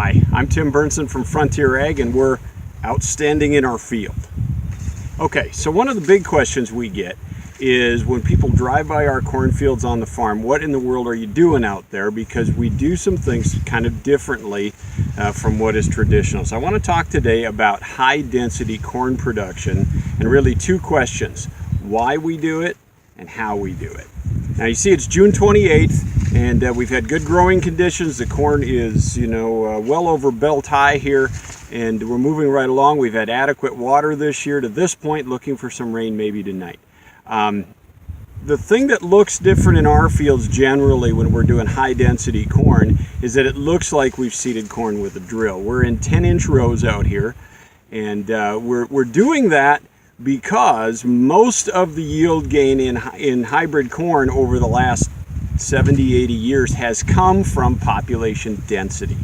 Hi, I'm Tim Berntson from Frontier Ag, and we're outstanding in our field. Okay, so one of the big questions we get is when people drive by our cornfields on the farm, what in the world are you doing out there? Because we do some things kind of differently from what is traditional. So I want to talk today about high density corn production and really two questions: why we do it and how we do it. Now you see it's June 28th and we've had good growing conditions. The corn is, well over belt high here, and we're moving right along. We've had adequate water this year to this point, looking for some rain maybe tonight. The thing that looks different in our fields generally when we're doing high density corn is that it looks like we've seeded corn with a drill. We're in 10-inch rows out here, and we're doing that because most of the yield gain in hybrid corn over the last 70, 80 years has come from population density.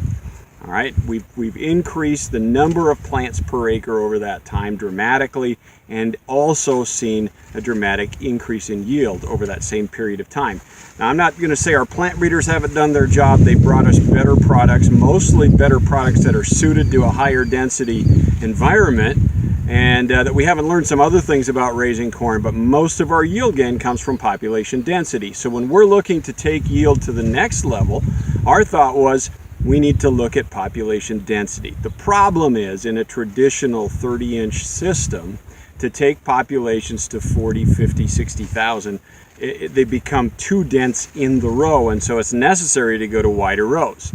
All right, we've increased the number of plants per acre over that time dramatically, and also seen a dramatic increase in yield over that same period of time. Now, I'm not going to say our plant breeders haven't done their job. They brought us better products, mostly better products that are suited to a higher density environment, and that we haven't learned some other things about raising corn, but most of our yield gain comes from population density. So when we're looking to take yield to the next level, our thought was, we need to look at population density. The problem is, in a traditional 30-inch system, to take populations to 40, 50, 60,000, they become too dense in the row, and so it's necessary to go to wider rows.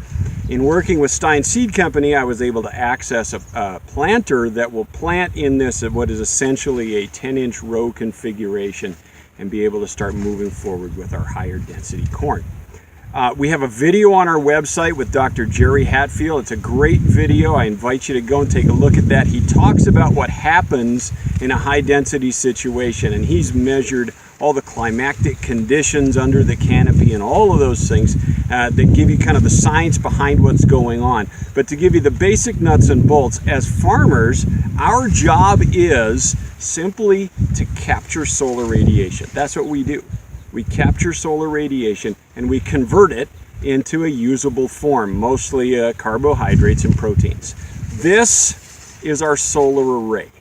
In working with Stein Seed Company, I was able to access a planter that will plant in this at what is essentially a 10-inch row configuration and be able to start moving forward with our higher density corn. We have a video on our website with Dr. Jerry Hatfield. It's a great video. I invite you to go and take a look at that. He talks about what happens in a high density situation, and he's measured all the climactic conditions under the canopy and all of those things that give you kind of the science behind what's going on. But to give you the basic nuts and bolts, as farmers, our job is simply to capture solar radiation. That's what we do. We capture solar radiation and we convert it into a usable form, mostly carbohydrates and proteins. This is our solar array.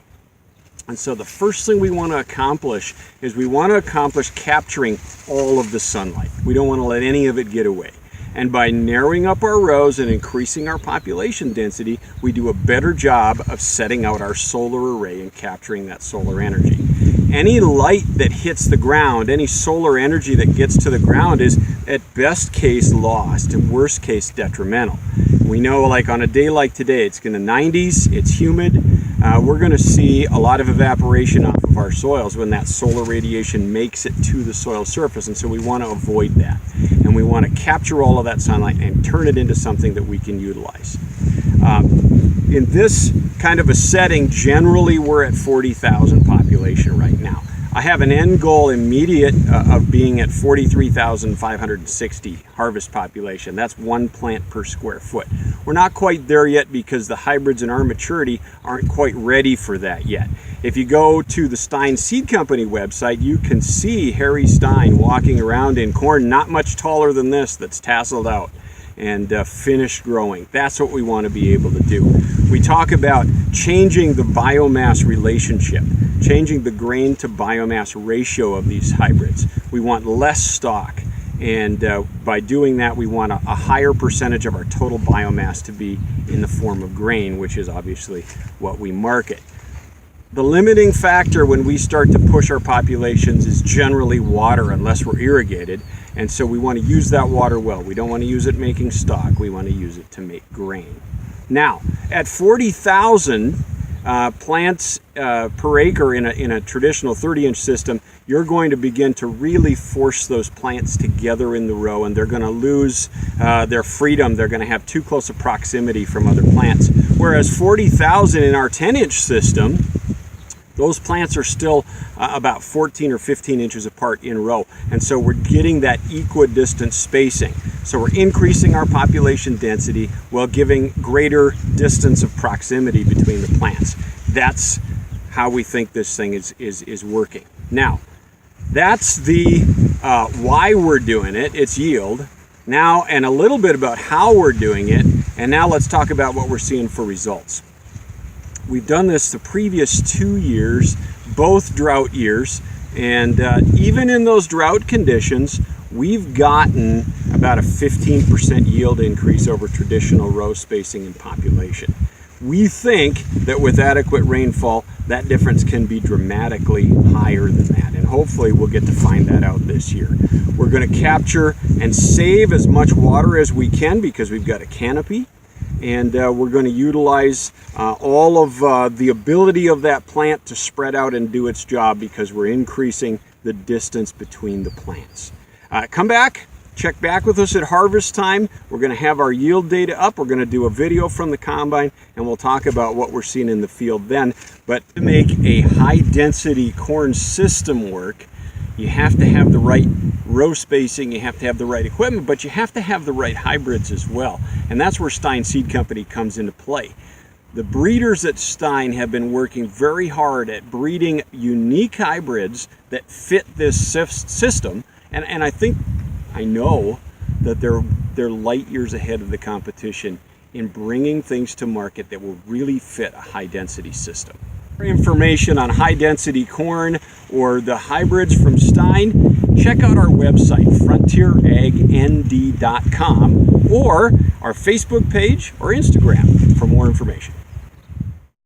And so the first thing we want to accomplish is we want to accomplish capturing all of the sunlight. We don't want to let any of it get away. And by narrowing up our rows and increasing our population density, we do a better job of setting out our solar array and capturing that solar energy. Any light that hits the ground, any solar energy that gets to the ground is at best case lost and worst case detrimental. We know, like on a day like today, it's in the 90s, it's humid. We're going to see a lot of evaporation off of our soils when that solar radiation makes it to the soil surface, and so we want to avoid that. And we want to capture all of that sunlight and turn it into something that we can utilize. In this kind of a setting, generally we're at 40,000 population right now. I have an end goal immediate of being at 43,560 harvest population. That's one plant per square foot. We're not quite there yet because the hybrids in our maturity aren't quite ready for that yet. If you go to the Stein Seed Company website, you can see Harry Stein walking around in corn not much taller than this that's tasseled out and finished growing. That's what we want to be able to do. We talk about changing the biomass relationship, changing the grain to biomass ratio of these hybrids. We want less stock, and by doing that we want a higher percentage of our total biomass to be in the form of grain, which is obviously what we market. The limiting factor when we start to push our populations is generally water, unless we're irrigated, and so we want to use that water well. We don't want to use it making stock, we want to use it to make grain. Now, at 40,000 plants per acre in a traditional 30-inch system, you're going to begin to really force those plants together in the row, and they're going to lose their freedom. They're going to have too close a proximity from other plants. Whereas 40,000 in our 10-inch system, those plants are still about 14 or 15 inches apart in row, and so we're getting that equidistant spacing. So we're increasing our population density while giving greater distance of proximity between the plants. That's how we think this thing is working. Now, that's the why we're doing it. It's yield. Now, and a little bit about how we're doing it, And now let's talk about what we're seeing for results. We've done this the previous 2 years, both drought years, and even in those drought conditions, we've gotten about a 15% yield increase over traditional row spacing and population. We think that with adequate rainfall, that difference can be dramatically higher than that, and hopefully we'll get to find that out this year. We're going to capture and save as much water as we can because we've got a canopy, and we're going to utilize all of the ability of that plant to spread out and do its job because we're increasing the distance between the plants. Come back, check back with us at harvest time. We're going to have our yield data up. We're going to do a video from the combine, and we'll talk about what we're seeing in the field then. But to make a high density corn system work, you have to have the right row spacing, you have to have the right equipment, but you have to have the right hybrids as well. And that's where Stein Seed Company comes into play. The breeders at Stein have been working very hard at breeding unique hybrids that fit this system. And I know that they're light years ahead of the competition in bringing things to market that will really fit a high density system. For information on high density corn or the hybrids from Stein, check out our website, frontieragnd.com, or our Facebook page or Instagram for more information.